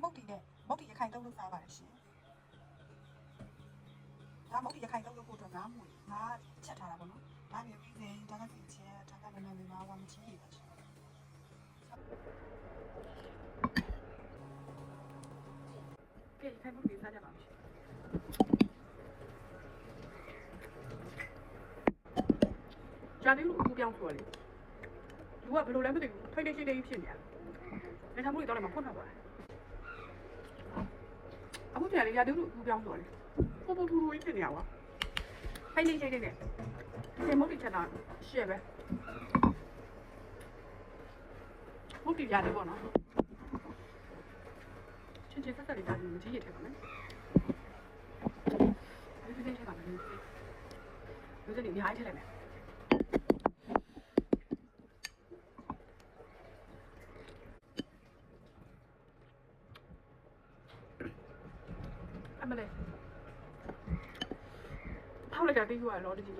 မုတ်တီနဲ့မုတ်တီရခိုင်သုံးလို့စားပါတယ်ရှင်ဒါမုတ်တီရခိုင်သုံးလို့ဖို့အတွက်ငါးမှုငါးချက်ထားတာပေါ့နော်ဒါမျိုးပြီးစဉ်ဒါကစီချက်ဒါကလည်းလည်းငါးဝမ်းမကြီးရပါရှင်ကဲရခိုင်မုတ်တီစားကြပါမယ်ကြာသေးလို့အခုပြောင်းဆိုရလေလူကဘယ်လိုလဲမသိဘူးထိတ်ထိတ်ရှိနေဖြစ်နေရတယ်ဒါမှမဟုတ်တော့လည်းမဖွင့်တော့ပါဘူးအခုကြာလေကြာသေးလို့အခုပြောင်းဆိုရလေပို့ပို့ထူထူကြီးဖြစ်နေရပါထိတ်ထိတ်ရှိနေတယ်ဒီမုတ်တီချက်တာရှယ်ပဲမုတ်တီရတယ်ပေါ့နော်ချင်းချင်းဆက်ဆက်လေးကြာပြီးမကြီးရထည့်ပါမယ်ဒီစိတ်ထဲပါမယ်ဒီစိတ်လေးအားထည့်လိုက်မယ်အမလေးထောက်လိုက်တာတိကျရတော့တကြီး